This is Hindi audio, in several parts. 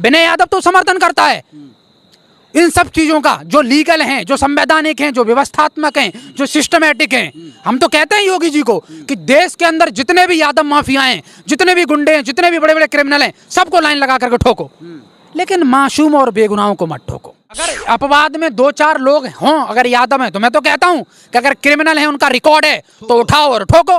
विनय यादव तो समर्थन करता है इन सब चीजों का, जो लीगल हैं, जो संवैधानिक हैं, जो व्यवस्थात्मक हैं, जो सिस्टमैटिक हैं। हम तो कहते हैं योगी जी को कि देश के अंदर जितने भी यादव माफिया हैं, जितने भी गुंडे हैं, जितने भी बड़े बड़े क्रिमिनल हैं, सबको लाइन लगा करके ठोको, लेकिन मासूम और बेगुनाहों को मत ठोको। अगर अपवाद में 2-4 लोग हों, अगर यादव हैं, तो मैं तो कहता हूं कि अगर क्रिमिनल है, उनका रिकॉर्ड है, तो उठाओ और ठोको।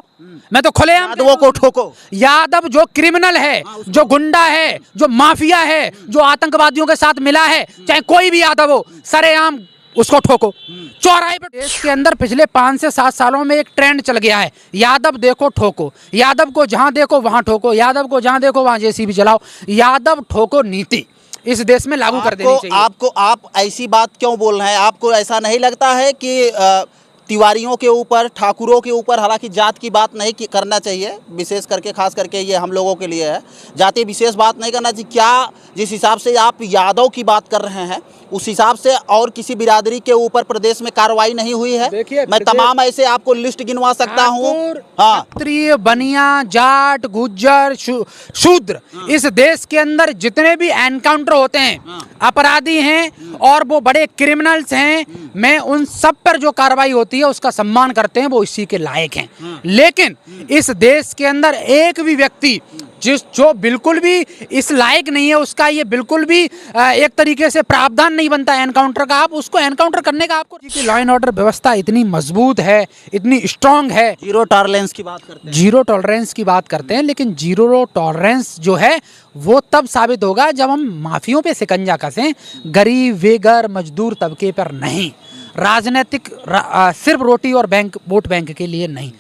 मैं तो खुलेआम यादवों को ठोको। यादव जो क्रिमिनल है, जो गुंडा है, जो माफिया है, जो आतंकवादियों के साथ मिला है, चाहे कोई भी यादव हो, सरेआम उसको ठोको। चौराहे पर देश के अंदर पिछले 5 से 7 सालों में एक ट्रेंड चल गया है, यादव देखो ठोको, यादव को जहां देखो वहां ठोको, यादव को जहां देखो वहां जेसीबी चलाओ। यादव ठोको नीति इस देश में लागू कर देनी चाहिए। आप ऐसी बात क्यों बोल रहे हैं? आपको ऐसा नहीं लगता है कि तिवारियों के ऊपर, ठाकुरों के ऊपर, हालांकि जात की बात नहीं करना चाहिए, विशेष करके खास करके ये हम लोगों के लिए है, जाति विशेष बात नहीं करना चाहिए। क्या जिस हिसाब से आप यादव की बात कर रहे हैं, उस हिसाब से और किसी बिरादरी के ऊपर प्रदेश में कार्रवाई नहीं हुई है? मैं तमाम ऐसे आपको लिस्ट गिनवा सकता हूँ। हाँ, क्षत्रिय, बनिया, जाट, गुज्जर, शूद्र, इस देश के अंदर जितने भी एनकाउंटर होते हैं, अपराधी हैं और वो बड़े क्रिमिनल्स हैं, मैं उन सब पर जो कार्रवाई होती है उसका सम्मान करते हैं, वो इसी के लायक हैं। लेकिन इस देश के अंदर एक भी व्यक्ति जो बिल्कुल भी इस लायक नहीं है, उसका ये बिल्कुल भी एक तरीके से प्रावधान नहीं बनता है एनकाउंटर का, आप उसको एनकाउंटर करने का आपको। लॉ एंड ऑर्डर व्यवस्था इतनी मजबूत है, इतनी स्ट्रांग है। जीरो टॉलरेंस की बात करते हैं, जीरो टॉलरेंस की बात करते हैं, लेकिन जीरो टॉलरेंस जो है वो तब साबित होगा जब हम माफियों पे शिकंजा कसें, गरीब, बेघर, मजदूर तबके पर नहीं। राजनीतिक सिर्फ रोटी और वोट बैंक के लिए नहीं।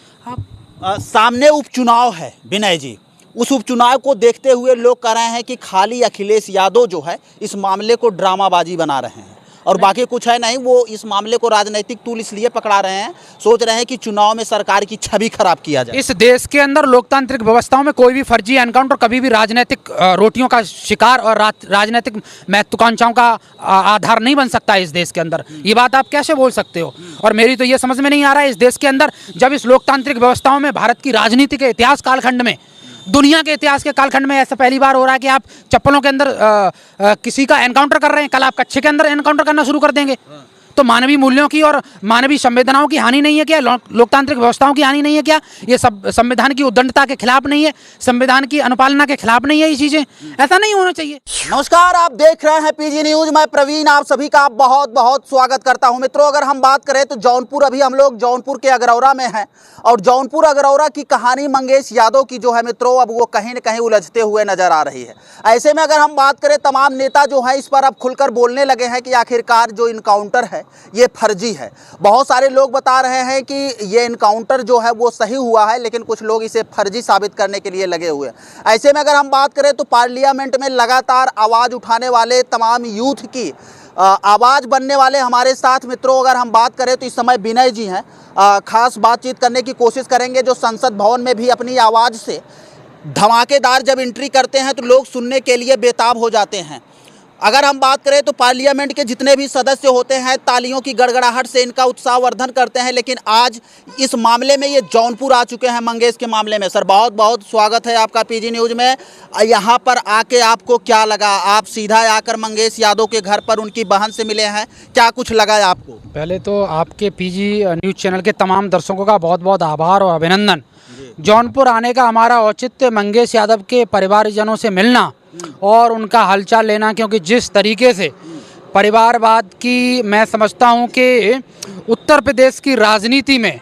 सामने उपचुनाव है विनय जी, उस उपचुनाव को देखते हुए लोग कह रहे हैं कि खाली अखिलेश यादव जो है इस मामले को ड्रामाबाजी बना रहे हैं और बाकी कुछ है नहीं। वो इस मामले को राजनीतिक टूल इसलिए पकड़ा रहे हैं, सोच रहे हैं कि चुनाव में सरकार की छवि खराब किया जाए। इस देश के अंदर लोकतांत्रिक व्यवस्थाओं में कोई भी फर्जी एनकाउंटर कभी भी राजनीतिक रोटियों का शिकार और राजनीतिक महत्वाकांक्षाओं का आधार नहीं बन सकता है इस देश के अंदर। ये बात आप कैसे बोल सकते हो? और मेरी तो ये समझ में नहीं आ रहा है, इस देश के अंदर जब इस लोकतांत्रिक व्यवस्थाओं में, भारत की राजनीति के इतिहास कालखंड में, दुनिया के इतिहास के कालखंड में ऐसा पहली बार हो रहा है कि आप चप्पलों के अंदर किसी का एनकाउंटर कर रहे हैं, कल आप कच्छे के अंदर एनकाउंटर करना शुरू कर देंगे। तो मानवीय मूल्यों की और मानवीय संवेदनाओं की हानि नहीं है क्या? लोकतांत्रिक व्यवस्थाओं की हानि नहीं है क्या? ये सब संविधान की उद्दंडता के खिलाफ नहीं है? संविधान की अनुपालना के खिलाफ नहीं है? ये चीजें ऐसा नहीं होना चाहिए। नमस्कार, आप देख रहे हैं पीजी न्यूज। मैं प्रवीण आप सभी का बहुत बहुत स्वागत करता हूं। मित्रों, अगर हम बात करें तो जौनपुर, अभी हम लोग जौनपुर के अगरौरा में हैं और जौनपुर अगरौरा की कहानी मंगेश यादव की जो है मित्रों, अब वो कहीं न कहीं उलझते हुए नजर आ रही है। ऐसे में अगर हम बात करें, तमाम नेता जो है इस पर अब खुलकर बोलने लगे हैं कि आखिरकार जो इनकाउंटर है ये फर्जी है। बहुत सारे लोग बता रहे हैं कि ये इनकाउंटर जो है वो सही हुआ है, लेकिन कुछ लोग इसे फर्जी साबित करने के लिए लगे हुए हैं। ऐसे में अगर हम बात करें तो पार्लियामेंट में लगातार आवाज़ उठाने वाले, तमाम यूथ की आवाज़ बनने वाले हमारे साथ मित्रों, अगर हम बात करें तो इस समय विनय जी हैं। खास बातचीत करने की कोशिश करेंगे, जो संसद भवन में भी अपनी आवाज़ से धमाकेदार जब एंट्री करते हैं तो लोग सुनने के लिए बेताब हो जाते हैं। अगर हम बात करें तो पार्लियामेंट के जितने भी सदस्य होते हैं, तालियों की गड़गड़ाहट से इनका उत्साहवर्धन करते हैं, लेकिन आज इस मामले में ये जौनपुर आ चुके हैं मंगेश के मामले में। सर, बहुत बहुत स्वागत है आपका पीजी न्यूज़ में। यहाँ पर आके आपको क्या लगा? आप सीधा आकर मंगेश यादव के घर पर उनकी बहन से मिले हैं, क्या कुछ लगा आपको? पहले तो आपके पीजी न्यूज़ चैनल के तमाम दर्शकों का बहुत बहुत आभार और अभिनंदन। जौनपुर आने का हमारा औचित्य मंगेश यादव के परिवारजनों से मिलना और उनका हालचाल लेना, क्योंकि जिस तरीके से परिवारवाद की, मैं समझता हूं कि उत्तर प्रदेश की राजनीति में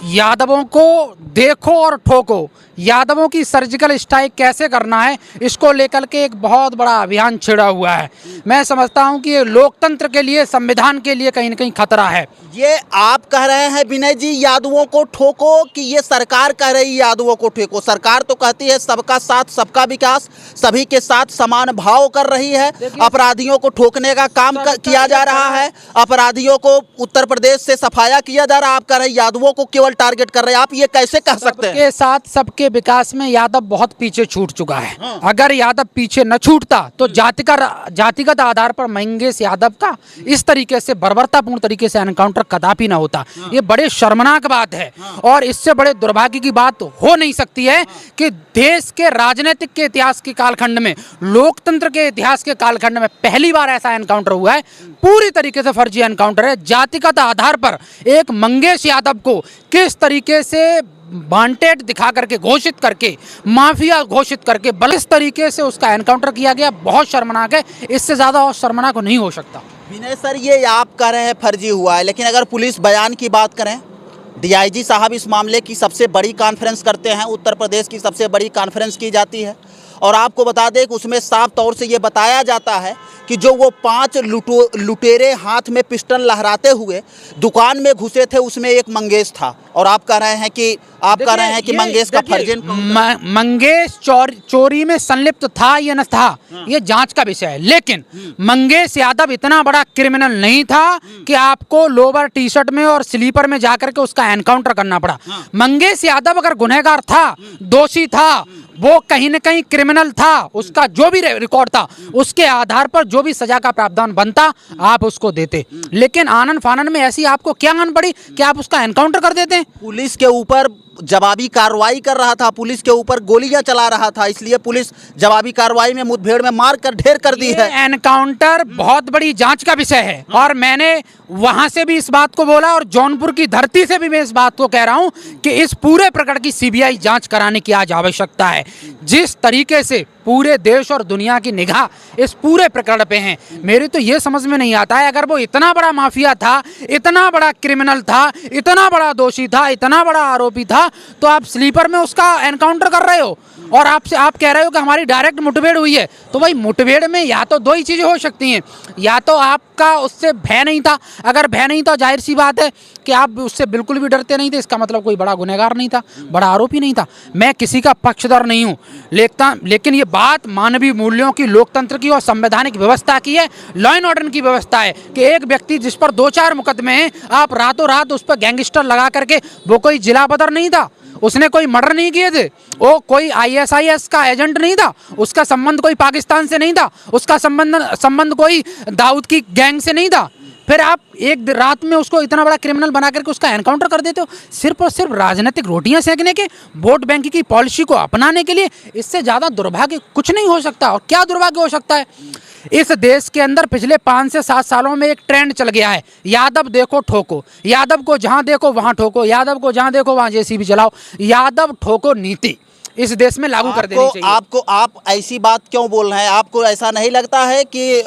यादवों को देखो और ठोको, यादवों की सर्जिकल स्ट्राइक कैसे करना है, इसको लेकर के एक बहुत बड़ा अभियान छिड़ा हुआ है। मैं समझता हूं कि ये लोकतंत्र के लिए, संविधान के लिए कहीं न कहीं खतरा है। ये आप कह रहे हैं विनय जी यादवों को ठोको, कि ये सरकार कह रही है यादवों को ठोको? सरकार तो कहती है सबका साथ सबका विकास, सभी के साथ समान भाव कर रही है। अपराधियों को ठोकने का काम किया जा रहा है, अपराधियों को उत्तर प्रदेश से सफाया किया जा रहा है। आप कह रहे हैं यादवों को केवल टारगेट कर रहे हैं, आप ये कैसे कह सकते हैं? सबके साथ सबके के विकास में यादव बहुत पीछे छूट चुका है। हाँ। अगर यादव पीछे न छूटता तो जातिगत आधार पर मंगेश यादव का इस तरीके से बर्बरतापूर्ण तरीके से एनकाउंटर कदापि ना होता। ये बड़े शर्मनाक बात है और इससे बड़े दुर्भाग्य की बात हो नहीं सकती है कि देश के राजनीतिक के इतिहास के कालखंड में, लोकतंत्र के इतिहास के कालखंड में पहली बार ऐसा एनकाउंटर हुआ है। पूरी तरीके से फर्जी एनकाउंटर है। जातिगत आधार पर एक मंगेश यादव को किस तरीके से वांटेड दिखा करके, घोषित करके, माफिया घोषित करके इस तरीके से उसका एनकाउंटर किया गया, बहुत शर्मनाक है। इससे ज्यादा और शर्मनाक नहीं हो सकता। विनय सर, ये आप कह रहे हैं फर्जी हुआ है, लेकिन अगर पुलिस बयान की बात करें, डीआईजी साहब इस मामले की सबसे बड़ी कॉन्फ्रेंस करते हैं, उत्तर प्रदेश की सबसे बड़ी कॉन्फ्रेंस की जाती है और आपको बता दें कि उसमें साफ तौर से ये बताया जाता है कि जो वो 5 लुटेरे हाथ में पिस्टल लहराते हुए दुकान में घुसे थे उसमें एक मंगेश था और आप कह रहे हैं कि मंगेश का फर्जी मंगेश चोरी में संलिप्त था या न था, ये जांच का विषय है। लेकिन मंगेश यादव इतना बड़ा क्रिमिनल नहीं था कि आपको लोअर टी शर्ट में और स्लीपर में जाकर के उसका एनकाउंटर करना पड़ा। मंगेश यादव अगर गुनहगार था, दोषी था, वो कहीं न कहीं क्रिमिनल था, उसका जो भी रिकॉर्ड था उसके आधार पर जो भी सजा का प्रावधान बनता आप उसको देते। लेकिन आनन फानन में ऐसी आपको क्या आन पड़ी कि आप उसका एनकाउंटर कर देते हैं? पुलिस के ऊपर जवाबी कार्रवाई कर रहा था, पुलिस के ऊपर गोलियां चला रहा था, इसलिए पुलिस जवाबी कार्रवाई में मुठभेड़ में मार कर ढेर कर दी है। एनकाउंटर बहुत बड़ी जांच का विषय है और मैंने वहां से भी इस बात को बोला और जौनपुर की धरती से भी मैं इस बात को कह रहा हूं कि इस पूरे प्रकरण की सीबीआई जांच कराने की आज आवश्यकता है। जिस तरीके से पूरे देश और दुनिया की निगाह इस पूरे प्रकरण पे है, मेरी तो ये समझ में नहीं आता है, अगर वो इतना बड़ा माफिया था, इतना बड़ा क्रिमिनल था, इतना बड़ा दोषी था, इतना बड़ा आरोपी था, तो आप स्लीपर में उसका एनकाउंटर कर रहे हो और आप कह रहे हो कि हमारी डायरेक्ट मुठभेड़ हुई है। तो भाई मुठभेड़ में या तो दो ही चीज़ें हो सकती हैं, या तो आपका उससे भय नहीं था, अगर भय नहीं था जाहिर सी बात है कि आप उससे बिल्कुल भी डरते नहीं थे, इसका मतलब कोई बड़ा गुनहगार नहीं था, बड़ा आरोपी नहीं था। मैं किसी का पक्षधर नहीं हूँ, लेकिन ये बात मानवीय मूल्यों की, लोकतंत्र की और संवैधानिक व्यवस्था की है, लॉ एंड ऑर्डर की व्यवस्था है कि एक व्यक्ति जिस पर 2-4 मुकदमे हैं, आप रातों रात उस पर गैंगस्टर लगा करके, वो कोई जिला बदर नहीं था, उसने कोई मर्डर नहीं किए थे, वो कोई आईएसआईएस का एजेंट नहीं था, उसका संबंध कोई पाकिस्तान से नहीं था, उसका संबंध कोई दाऊद की गैंग से नहीं था, फिर आप एक रात में उसको इतना बड़ा क्रिमिनल बना करके उसका एनकाउंटर कर देते हो सिर्फ और सिर्फ राजनीतिक रोटियां सेकने के, वोट बैंक की पॉलिसी को अपनाने के लिए। इससे ज़्यादा दुर्भाग्य कुछ नहीं हो सकता। और क्या दुर्भाग्य हो सकता है? इस देश के अंदर पिछले 5 से 7 सालों में एक ट्रेंड चल गया है, यादव देखो ठोको, यादव को जहां देखो वहां ठोको, यादव को जहां देखो वहां जेसीबी चलाओ, यादव ठोको नीति इस देश में लागू कर देनी चाहिए। आप ऐसी बात क्यों बोल रहे हैं? आपको ऐसा नहीं लगता है कि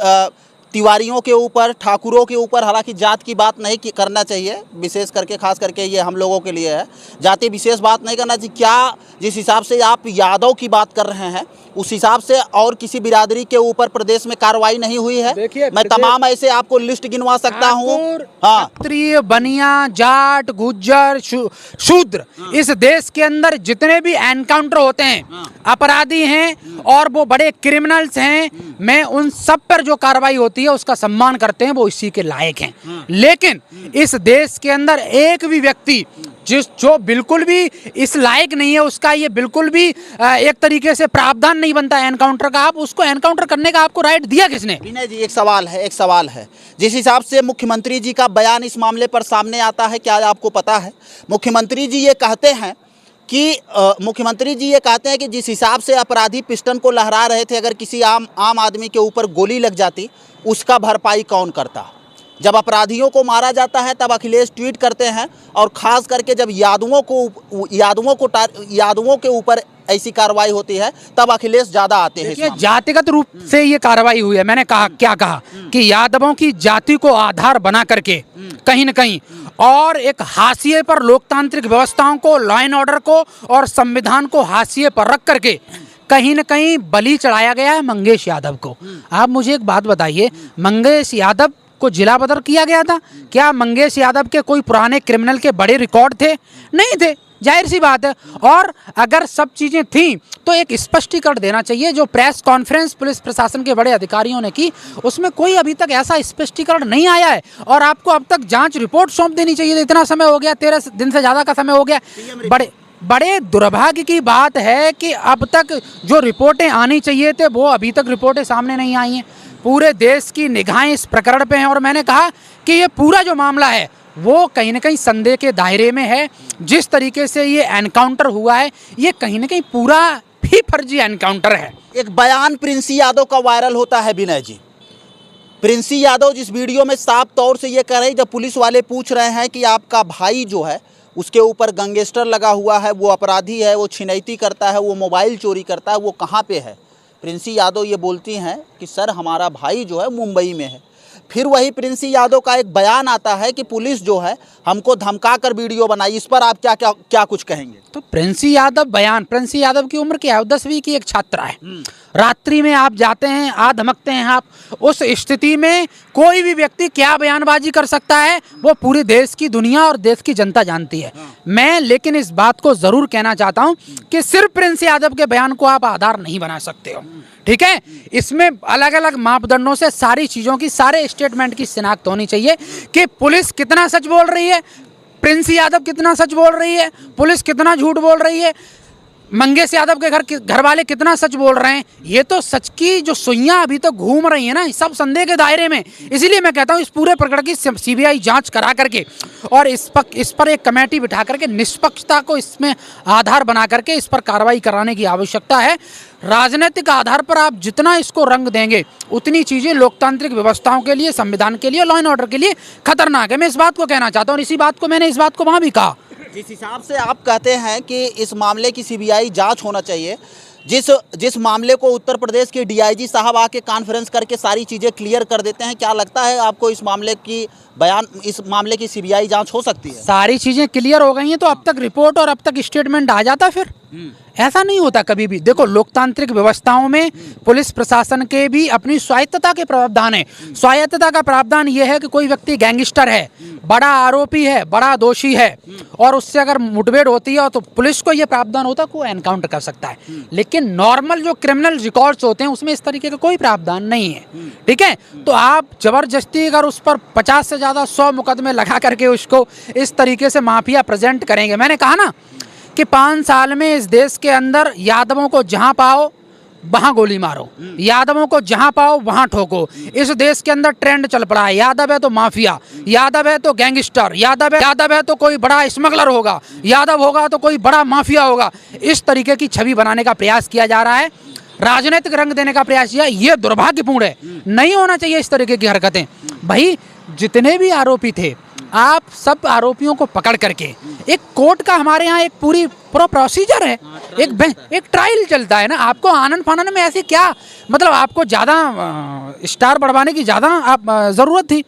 तिवारियों के ऊपर, ठाकुरों के ऊपर, हालांकि जात की बात नहीं करना चाहिए, विशेष करके खास करके ये हम लोगों के लिए है, जाति विशेष बात नहीं करना चाहिए। क्या जिस हिसाब से आप यादव की बात कर रहे हैं उस हिसाब से और किसी बिरादरी के ऊपर प्रदेश में कार्रवाई नहीं हुई है? मैं तमाम ऐसे आपको लिस्ट गिनवा सकता हूँ। हाँ, क्षत्रिय, बनिया, जाट, गुज्जर, शूद्र, इस देश के अंदर जितने भी एनकाउंटर होते हैं, अपराधी हैं और वो बड़े क्रिमिनल्स हैं, मैं उन सब पर जो कार्रवाई होती है उसका सम्मान करते हैं, वो इसी के लायक हैं। लेकिन इस देश के अंदर एक भी व्यक्ति जो बिल्कुल भी इस लायक नहीं है, उसका ये बिल्कुल भी एक तरीके से प्रावधान नहीं बनता है एनकाउंटर का, आप उसको एनकाउंटर करने का आपको राइट दिया किसने? विनय जी, एक सवाल है। जिस हिसाब से मुख्यमंत्री जी का बयान इस मामले पर सामने आता है, क्या आपको पता है? मुख्यमंत्री जी ये कहते हैं कि जिस हिसाब से अपराधी पिस्टन को लहरा रहे थे, अगर किसी आम आदमी के ऊपर गोली लग जाती उसका भरपाई कौन करता? जब अपराधियों को मारा जाता है तब अखिलेश ट्वीट करते हैं, और ख़ास करके जब यादवों के ऊपर ऐसी कार्रवाई होती है तब अखिलेश ज़्यादा आते हैं। जातिगत रूप से ये कार्रवाई हुई है। मैंने कहा कि यादवों की जाति को आधार बना करके कहीं न कहीं और एक हाशिए पर लोकतांत्रिक व्यवस्थाओं को, लॉ एंड ऑर्डर को और संविधान को हाशिए पर रख करके कहीं न कहीं बलि चढ़ाया गया है मंगेश यादव को। आप मुझे एक बात बताइए, मंगेश यादव को जिला बदर किया गया था? क्या मंगेश यादव के कोई पुराने क्रिमिनल के बड़े रिकॉर्ड थे? नहीं थे, जाहिर सी बात है। और अगर सब चीज़ें थीं तो एक स्पष्टीकरण देना चाहिए। जो प्रेस कॉन्फ्रेंस पुलिस प्रशासन के बड़े अधिकारियों ने की, उसमें कोई अभी तक ऐसा स्पष्टीकरण नहीं आया है और आपको अब तक जांच रिपोर्ट सौंप देनी चाहिए। इतना समय हो गया, 13 दिन से ज़्यादा का समय हो गया। बड़े दुर्भाग्य की बात है कि अब तक जो रिपोर्टें आनी चाहिए थे वो अभी तक रिपोर्टें सामने नहीं आई हैं। पूरे देश की निगाहें इस प्रकरण पे हैं और मैंने कहा कि ये पूरा जो मामला है वो कहीं ना कहीं संदेह के दायरे में है। जिस तरीके से ये एनकाउंटर हुआ है ये कहीं ना कहीं पूरा भी फर्जी एनकाउंटर है। एक बयान प्रिंसी यादव का वायरल होता है विनय जी। प्रिंसी यादव जिस वीडियो में साफ तौर से ये कह रहे हैं, जब पुलिस वाले पूछ रहे हैं कि आपका भाई जो है उसके ऊपर गैंगस्टर लगा हुआ है, वो अपराधी है, वो छिनैती करता है, वो मोबाइल चोरी करता है, वो कहाँ पे है? प्रिंसी यादव ये बोलती हैं कि सर हमारा भाई जो है मुंबई में है। फिर वही प्रिंसी यादव का एक बयान आता है कि पुलिस जो है हमको धमका कर वीडियो बनाई। इस पर आप क्या कुछ कहेंगे? तो प्रिंसी यादव की उम्र क्या है? 10वीं की एक छात्रा है। रात्रि में आप जाते हैं, धमकते हैं आप। उस स्थिति में कोई भी व्यक्ति क्या बयानबाजी कर सकता है वो पूरे देश की दुनिया और देश की जनता जानती है। मैं लेकिन इस बात को जरूर कहना चाहता हूं कि सिर्फ प्रिंसी यादव के बयान को आप आधार नहीं बना सकते हो, ठीक है? इसमें अलग अलग मापदंडों से सारी चीजों की, सारे स्टेटमेंट की शिनाख्त होनी चाहिए कि पुलिस कितना सच बोल रही है, प्रिंसी यादव कितना सच बोल रही है, पुलिस कितना झूठ बोल रही है, मंगेश यादव के घर वाले कितना सच बोल रहे हैं। ये तो सच की जो सुइयां अभी तो घूम रही है ना, सब संदेह के दायरे में। इसीलिए मैं कहता हूं इस पूरे प्रकरण की सीबीआई जांच करा करके और इस पर एक कमेटी बिठा करके निष्पक्षता को इसमें आधार बना करके इस पर कार्रवाई कराने की आवश्यकता है। राजनीतिक आधार पर आप जितना इसको रंग देंगे उतनी चीज़ें लोकतांत्रिक व्यवस्थाओं के लिए, संविधान के लिए, लॉ एंड ऑर्डर के लिए खतरनाक है। मैं इस बात को कहना चाहता हूँ और इसी बात को मैंने इस बात को वहाँ भी कहा। जिस हिसाब से आप कहते हैं कि इस मामले की सीबीआई जांच होना चाहिए, जिस मामले को उत्तर प्रदेश के डीआईजी साहब आके कॉन्फ्रेंस करके सारी चीज़ें क्लियर कर देते हैं, क्या लगता है आपको इस मामले की सीबीआई जांच हो सकती है? सारी चीज़ें क्लियर हो गई हैं तो अब तक रिपोर्ट और अब तक स्टेटमेंट आ जाता। फिर ऐसा नहीं होता कभी भी। देखो, लोकतांत्रिक व्यवस्थाओं में पुलिस प्रशासन के भी अपनी स्वायत्तता के प्रावधान है। स्वायत्तता का प्रावधान यह है कि कोई व्यक्ति गैंगस्टर है, बड़ा आरोपी है, बड़ा दोषी है और उससे अगर मुठभेड़ होती है तो पुलिस को यह प्रावधान होता है कि वो एनकाउंटर कर सकता है। लेकिन नॉर्मल जो क्रिमिनल रिकॉर्ड्स होते हैं उसमें इस तरीके का कोई प्रावधान नहीं है, ठीक है? तो आप जबरदस्ती अगर उस पर 50 से ज़्यादा 100 मुकदमे लगा करके उसको इस तरीके से माफिया प्रेजेंट करेंगे। मैंने कहा ना कि 5 साल में इस देश के अंदर यादवों को जहां पाओ वहां गोली मारो, यादवों को जहां पाओ वहां ठोको। इस देश के अंदर ट्रेंड चल पड़ा है, यादव है तो माफिया, यादव है तो गैंगस्टर, यादव है तो कोई बड़ा स्मगलर होगा, यादव होगा तो कोई बड़ा माफिया होगा। इस तरीके की छवि बनाने का प्रयास किया जा रहा है, राजनीतिक रंग देने का प्रयास किया। ये दुर्भाग्यपूर्ण है, नहीं होना चाहिए इस तरीके की हरकतें। भाई, जितने भी आरोपी थे आप सब आरोपियों को पकड़ करके एक कोर्ट का हमारे यहाँ एक पूरा प्रोसीजर है, एक ट्रायल चलता है ना। आपको आनंद फानन में ऐसे क्या, मतलब आपको ज़्यादा स्टार बढ़वाने की ज़्यादा आप ज़रूरत थी।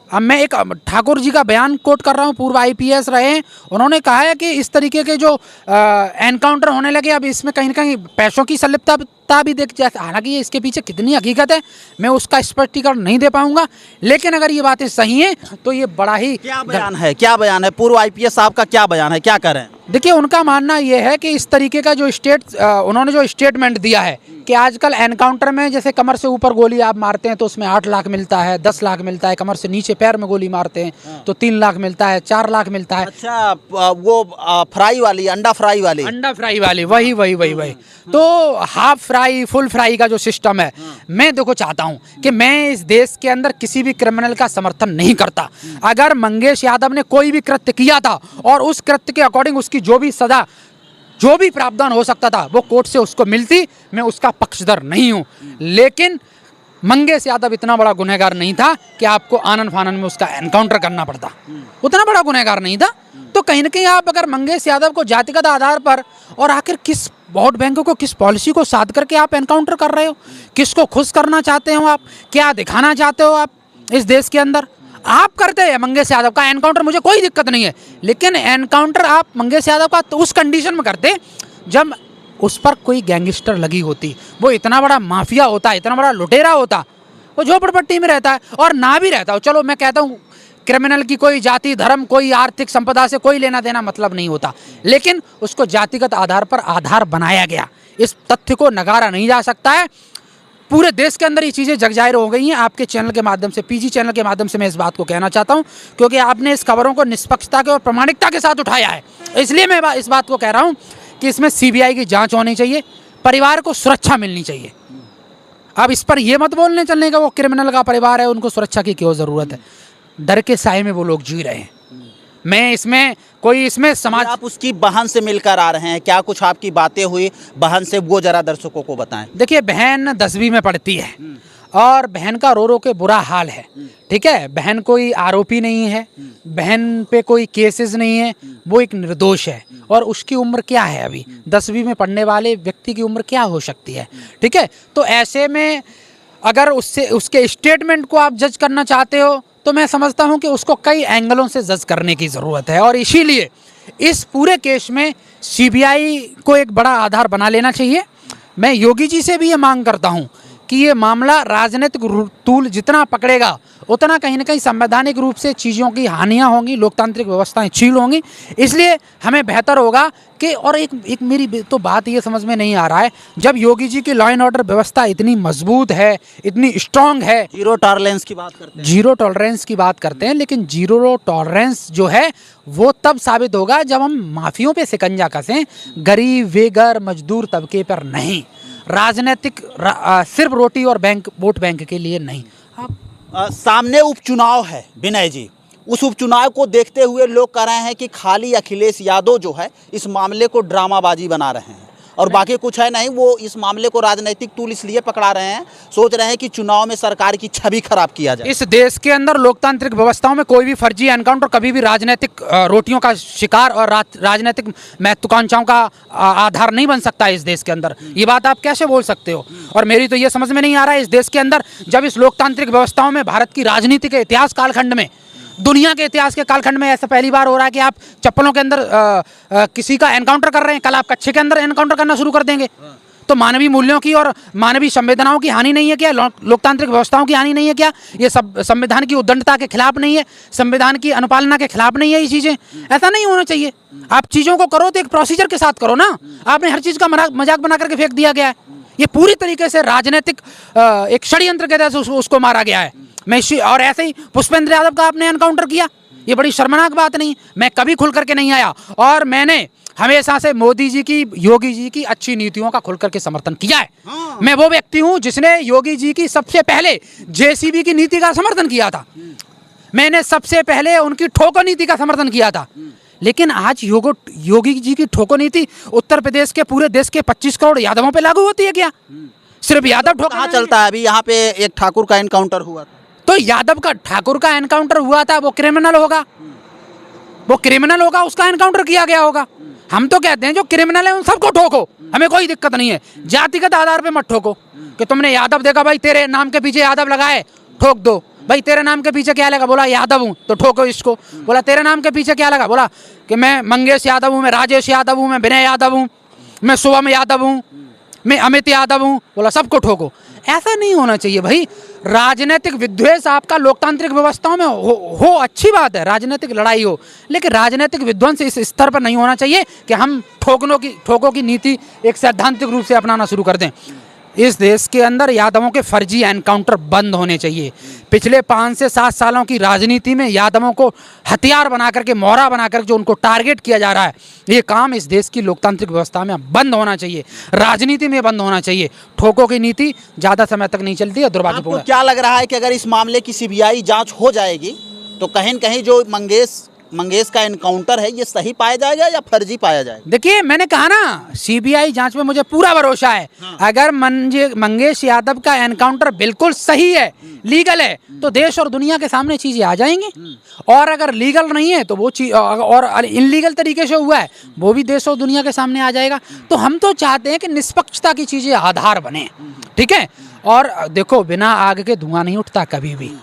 अब मैं एक ठाकुर जी का बयान कोट कर रहा हूँ, पूर्व IPS रहे हैं। उन्होंने कहा है कि इस तरीके के जो एनकाउंटर होने लगे अब इसमें कहीं ना कहीं पैसों की संलिप्तता भी देख जाए। हालांकि ये इसके पीछे कितनी हकीकत है मैं उसका स्पष्टीकरण नहीं दे पाऊंगा, लेकिन अगर ये बातें सही हैं तो ये बड़ा ही क्या बयान है पूर्व IPS साहब का? क्या बयान है, क्या कर रहे हैं? देखिए, उनका मानना यह है कि इस तरीके का जो उन्होंने जो स्टेटमेंट दिया है कि आजकल एनकाउंटर में जैसे कमर से ऊपर गोली आप मारते हैं तो उसमें 8 लाख मिलता है, 10 लाख मिलता है, कमर से नीचे पैर में गोली मारते हैं तो 3 लाख मिलता है, 4 लाख मिलता है। अच्छा, वो फ्राई वाली, अंडा फ्राई वाली वही तो हाफ फ्राई, फुल फ्राई का जो सिस्टम है, मैं देखो चाहता हूं कि मैं इस देश के अंदर किसी भी क्रिमिनल का समर्थन नहीं करता। अगर मंगेश यादव ने कोई भी कृत्य किया था और उस कृत्य के अकॉर्डिंग उसकी जो भी सजा, जो भी प्रावधान हो सकता था वो कोर्ट से उसको मिलती, मैं उसका पक्षधर नहीं हूं। लेकिन मंगेश यादव इतना बड़ा गुनहगार नहीं था कि आपको आनन फानन में उसका एनकाउंटर करना पड़ता, उतना बड़ा गुनहगार नहीं था। तो कहीं ना कहीं आप अगर मंगेश यादव को जातिगत आधार पर और आखिर किस वोट बैंक को, किस पॉलिसी को साध करके आप एनकाउंटर कर रहे हो, किसको खुश करना चाहते हो आप, क्या दिखाना चाहते हो आप इस देश के अंदर? आप करते हैं मंगेश यादव का एनकाउंटर, मुझे कोई दिक्कत नहीं है, लेकिन एनकाउंटर आप मंगेश यादव का तो उस कंडीशन में करते जब उस पर कोई गैंगस्टर लगी होती, वो इतना बड़ा माफिया होता, इतना बड़ा लुटेरा होता, वो झोपड़पट्टी में रहता है और ना भी रहता हो। चलो मैं कहता हूँ क्रिमिनल की कोई जाति, धर्म, कोई आर्थिक संपदा से कोई लेना देना मतलब नहीं होता, लेकिन उसको जातिगत आधार पर आधार बनाया गया, इस तथ्य को नकारा नहीं जा सकता है। पूरे देश के अंदर ये चीज़ें जग जाहिर हो गई हैं। आपके चैनल के माध्यम से, पीजी चैनल के माध्यम से मैं इस बात को कहना चाहता हूं, क्योंकि आपने इस खबरों को निष्पक्षता के और प्रामाणिकता के साथ उठाया है। इसलिए मैं इस बात को कह रहा हूं कि इसमें सीबीआई की जांच होनी चाहिए, परिवार को सुरक्षा मिलनी चाहिए। अब इस पर यह मत बोलने चलने का वो क्रिमिनल का परिवार है, उनको सुरक्षा की क्यों ज़रूरत है। डर के साए में वो लोग जी रहे हैं। मैं इसमें कोई इसमें समाज, आप उसकी बहन से मिलकर आ रहे हैं, क्या कुछ आपकी बातें हुई बहन से, वो जरा दर्शकों को बताएं। देखिए, बहन 10वीं में पढ़ती है और बहन का रो रो के बुरा हाल है। ठीक है, बहन कोई आरोपी नहीं है, बहन पे कोई केसेस नहीं है, वो एक निर्दोष है। और उसकी उम्र क्या है, अभी 10वीं में पढ़ने वाले व्यक्ति की उम्र क्या हो सकती है। ठीक है, तो ऐसे में अगर उससे उसके स्टेटमेंट को आप जज करना चाहते हो तो मैं समझता हूं कि उसको कई एंगलों से जज करने की ज़रूरत है। और इसीलिए इस पूरे केस में सीबीआई को एक बड़ा आधार बना लेना चाहिए। मैं योगी जी से भी ये मांग करता हूं कि ये मामला राजनीतिक तूल जितना पकड़ेगा उतना कहीं ना कहीं संवैधानिक रूप से चीज़ों की हानियां होंगी, लोकतांत्रिक व्यवस्थाएं छील होंगी। इसलिए हमें बेहतर होगा कि, और एक मेरी तो बात ये समझ में नहीं आ रहा है, जब योगी जी की लॉ एंड ऑर्डर व्यवस्था इतनी मजबूत है, इतनी स्ट्रांग है, जीरो टॉलरेंस की बात करते हैं, जीरो टॉलरेंस की बात करते हैं, लेकिन जीरो टॉलरेंस जो है वो तब साबित होगा जब हम माफियों पे शिकंजा कसें, गरीब बेघर मजदूर तबके पर नहीं। राजनीतिक सिर्फ रोटी और वोट बैंक के लिए नहीं। सामने उपचुनाव है विनय जी, उस उपचुनाव को देखते हुए लोग कह रहे हैं कि खाली अखिलेश यादव जो है इस मामले को ड्रामाबाजी बना रहे हैं और बाकी कुछ है नहीं। वो इस मामले को राजनीतिक टूल इसलिए पकड़ा रहे हैं, सोच रहे हैं कि चुनाव में सरकार की छवि खराब किया जाए। इस देश के अंदर लोकतांत्रिक व्यवस्थाओं में कोई भी फर्जी एनकाउंटर कभी भी राजनीतिक रोटियों का शिकार और राजनीतिक महत्वाकांक्षाओं का आधार नहीं बन सकता है इस देश के अंदर। ये बात आप कैसे बोल सकते हो। और मेरी तो ये समझ में नहीं आ रहा है, इस देश के अंदर जब इस लोकतांत्रिक व्यवस्थाओं में भारत की राजनीति के इतिहास कालखंड में, दुनिया के इतिहास के कालखंड में ऐसा पहली बार हो रहा है कि आप चप्पलों के अंदर किसी का एनकाउंटर कर रहे हैं, कल आप कच्छे के अंदर एनकाउंटर करना शुरू कर देंगे। तो मानवीय मूल्यों की और मानवीय संवेदनाओं की हानि नहीं है क्या? लोकतांत्रिक व्यवस्थाओं की हानि नहीं है क्या? ये सब संविधान की उद्दंडता के खिलाफ नहीं है, संविधान की अनुपालना के खिलाफ नहीं है ये चीज़ें? ऐसा नहीं होना चाहिए। आप चीज़ों को करो तो एक प्रोसीजर के साथ करो ना। आपने हर चीज़ का मजाक बना करके फेंक दिया गया है। ये पूरी तरीके से राजनीतिक एक षड्यंत्र के तहत उसको मारा गया है। और ऐसे ही पुष्पेंद्र यादव का आपने एनकाउंटर किया, ये बड़ी शर्मनाक बात नहीं। मैं कभी खुल करके नहीं आया और मैंने हमेशा से मोदी जी की, योगी जी की अच्छी नीतियों का खुल करके समर्थन किया है। मैं वो व्यक्ति हूं जिसने योगी जी की सबसे पहले जेसीबी की नीति का समर्थन किया था। मैंने सबसे पहले उनकी ठोको नीति का समर्थन किया था। लेकिन आज योगी जी की ठोको नीति उत्तर प्रदेश के पूरे देश के 25 करोड़ यादवों पे लागू होती है क्या? सिर्फ यादव ठोको कहाँ चलता है? अभी यहाँ पे एक ठाकुर का एनकाउंटर हुआ था, तो यादव का ठाकुर का एनकाउंटर हुआ था, वो क्रिमिनल होगा, वो क्रिमिनल होगा, उसका एनकाउंटर किया गया होगा। हम तो कहते हैं जो क्रिमिनल है उन सबको ठोको, हमें कोई दिक्कत नहीं है। जातिगत आधार पे मत ठोको कि तुमने यादव देखा, भाई तेरे नाम के पीछे यादव लगाए, ठोक दो। भाई तेरे नाम के पीछे क्या लगा? बोला यादव हूँ, तो ठोको इसको। बोला तेरे नाम के पीछे क्या लगा? बोला कि मैं मंगेश यादव हूँ, मैं राजेश यादव हूँ, मैं विनय यादव हूँ, मैं शुभम यादव हूँ, मैं अमित यादव हूँ। बोला सबको ठोको। ऐसा नहीं होना चाहिए भाई। राजनीतिक विद्वेष आपका लोकतांत्रिक व्यवस्थाओं में हो अच्छी बात है, राजनीतिक लड़ाई हो, लेकिन राजनीतिक विध्वंस इस स्तर पर नहीं होना चाहिए कि हम ठोकों की नीति एक सैद्धांतिक रूप से अपनाना शुरू कर दें। इस देश के अंदर यादवों के फर्जी एनकाउंटर बंद होने चाहिए। पिछले 5 से 7 सालों की राजनीति में यादवों को हथियार बना करके, मोहरा बना करके जो उनको टारगेट किया जा रहा है, ये काम इस देश की लोकतांत्रिक व्यवस्था में बंद होना चाहिए, राजनीति में बंद होना चाहिए। ठोकों की नीति ज़्यादा समय तक नहीं चलती है, दुर्भाग्यपूर्ण। आपको क्या लग रहा है कि अगर इस मामले की सीबीआई जांच हो जाएगी तो कहीं न कहीं जो मंगेश का एनकाउंटर है ये सही पाया जाएगा या फर्जी पाया जाएगा? देखिए, मैंने कहा ना, सीबीआई जांच में मुझे पूरा भरोसा है। अगर मंगेश यादव का एनकाउंटर बिल्कुल सही है, लीगल है, तो देश और दुनिया के सामने चीजें आ जाएंगी। और अगर लीगल नहीं है तो वो चीज, और इनलीगल तरीके से हुआ है, वो भी देश और दुनिया के सामने आ जाएगा। तो हम तो चाहते हैं कि निष्पक्षता की चीजें आधार बने, ठीक है। और देखो, बिना आग के धुआं नहीं उठता कभी भी।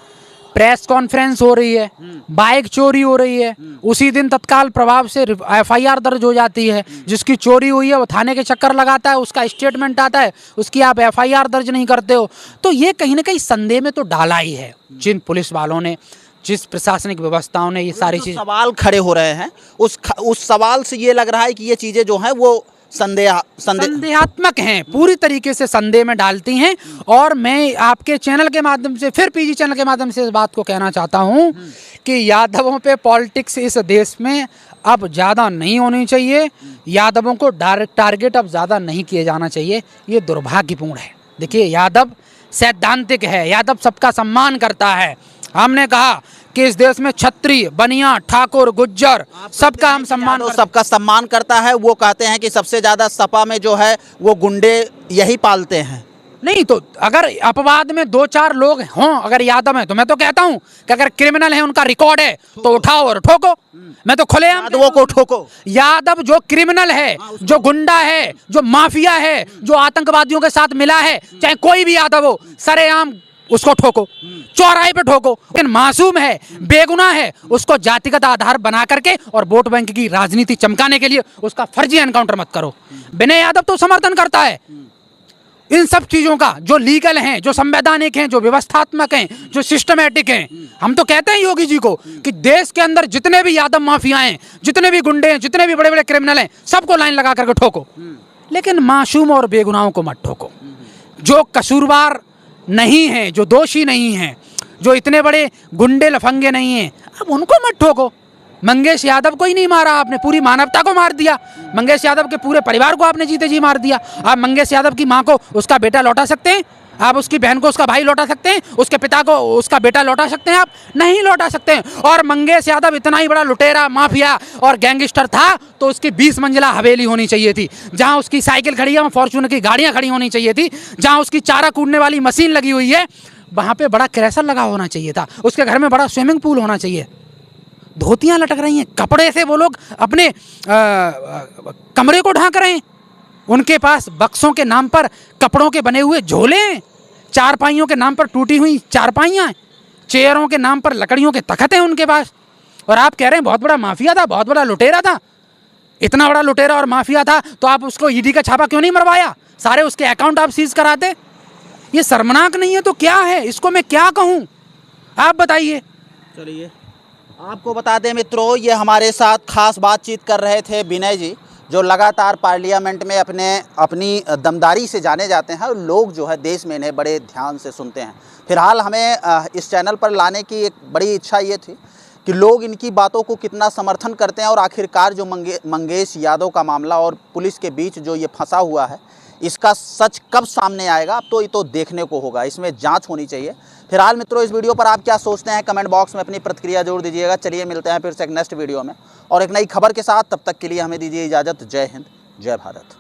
प्रेस कॉन्फ्रेंस हो रही है, बाइक चोरी हो रही है, उसी दिन तत्काल प्रभाव से एफआईआर दर्ज हो जाती है। जिसकी चोरी हुई है वो थाने के चक्कर लगाता है, उसका स्टेटमेंट आता है, उसकी आप एफआईआर दर्ज नहीं करते हो। तो ये कहीं ना कहीं संदेह में तो डाला ही है जिन पुलिस वालों ने, जिस प्रशासनिक व्यवस्थाओं ने ये सारी चीज़। सवाल खड़े हो रहे हैं, उस सवाल से ये लग रहा है कि ये चीज़ें जो हैं वो संदेहात्मक हैं, पूरी तरीके से संदेह में डालती हैं। और मैं आपके चैनल के माध्यम से, फिर पीजी चैनल के माध्यम से इस बात को कहना चाहता हूं कि यादवों पे पॉलिटिक्स इस देश में अब ज़्यादा नहीं होनी चाहिए। यादवों को डायरेक्ट टारगेट अब ज़्यादा नहीं किए जाना चाहिए। ये दुर्भाग्यपूर्ण है। देखिए, यादव सैद्धांतिक है, यादव सबका सम्मान करता है। हमने कहा कि इस देश में क्षत्रिय, बनिया, ठाकुर, गुज्जर सबका हम सम्मान सबका सम्मान करता है। वो कहते हैं कि सबसे ज्यादा सपा में जो है वो गुंडे यही पालते हैं। नहीं तो अगर अपवाद में 2-4 लोग हों, अगर यादव हैं, तो मैं तो कहता हूं कि अगर क्रिमिनल है, उनका रिकॉर्ड है, तो उठाओ और ठोको। मैं तो खुले यादवों को ठोको। यादव जो क्रिमिनल है, जो गुंडा है, जो माफिया है, जो आतंकवादियों के साथ मिला है, चाहे कोई भी यादव हो, सरेआम उसको ठोको, चौराहे पे ठोको। लेकिन मासूम है, बेगुनाह है, उसको जातिगत आधार बना करके और वोट बैंक की राजनीति चमकाने के लिए उसका फर्जी एनकाउंटर मत करो। विनय यादव तो समर्थन करता है इन सब चीजों का, जो लीगल हैं, जो संवैधानिक हैं, जो व्यवस्थात्मक हैं, जो सिस्टमैटिक हैं। हम तो कहते हैं योगी जी को कि देश के अंदर जितने भी यादव माफिया हैं, जितने भी गुंडे हैं, जितने भी बड़े बड़े क्रिमिनल हैं, सबको लाइन लगा करके ठोको, लेकिन मासूम और बेगुनाहों को मत ठोको। जो कसूरवार नहीं है, जो दोषी नहीं है, जो इतने बड़े गुंडे लफंगे नहीं हैं, अब उनको मत ठोको। मंगेश यादव को ही नहीं मारा आपने, पूरी मानवता को मार दिया। मंगेश यादव के पूरे परिवार को आपने जीते जी मार दिया। आप मंगेश यादव की माँ को उसका बेटा लौटा सकते हैं? आप उसकी बहन को उसका भाई लौटा सकते हैं? उसके पिता को उसका बेटा लौटा सकते हैं? आप नहीं लौटा सकते हैं। और मंगेश यादव इतना ही बड़ा लुटेरा, माफिया और गैंगस्टर था तो उसकी 20 मंजिला हवेली होनी चाहिए थी। जहाँ उसकी साइकिल खड़ी है, वहाँ फॉर्च्यूनर की गाड़ियाँ खड़ी होनी चाहिए थी। जहाँ उसकी चारा कूटने वाली मशीन लगी हुई है, वहाँ पे बड़ा क्रैशर लगा होना चाहिए था। उसके घर में बड़ा स्विमिंग पूल होना चाहिए। धोतियाँ लटक रही हैं, कपड़े से वो लोग अपने कमरे को ढांक रहे हैं। उनके पास बक्सों के नाम पर कपड़ों के बने हुए झोले हैं, चारपाइयों के नाम पर टूटी हुई चारपाइयाँ, चेयरों के नाम पर लकड़ियों के तख्त हैं उनके पास। और आप कह रहे हैं बहुत बड़ा माफिया था, बहुत बड़ा लुटेरा था। इतना बड़ा लुटेरा और माफिया था तो आप उसको ईडी का छापा क्यों नहीं मरवाया? सारे उसके अकाउंट आप सीज कराते। ये शर्मनाक नहीं है तो क्या है? इसको मैं क्या कहूँ, आप बताइए। चलिए, आपको बता दें मित्रों, ये हमारे साथ खास बातचीत कर रहे थे विनय जी, जो लगातार पार्लियामेंट में अपनी दमदारी से जाने जाते हैं और लोग जो है देश में इन्हें बड़े ध्यान से सुनते हैं। फिलहाल हमें इस चैनल पर लाने की एक बड़ी इच्छा ये थी कि लोग इनकी बातों को कितना समर्थन करते हैं और आखिरकार जो मंगेश यादव का मामला और पुलिस के बीच जो ये फंसा हुआ है, इसका सच कब सामने आएगा, अब तो ये तो देखने को होगा। इसमें जांच होनी चाहिए। फिलहाल मित्रों, इस वीडियो पर आप क्या सोचते हैं, कमेंट बॉक्स में अपनी प्रतिक्रिया जरूर दीजिएगा। चलिए मिलते हैं फिर से एक नेक्स्ट वीडियो में और एक नई खबर के साथ। तब तक के लिए हमें दीजिए इजाज़त। जय हिंद, जय भारत।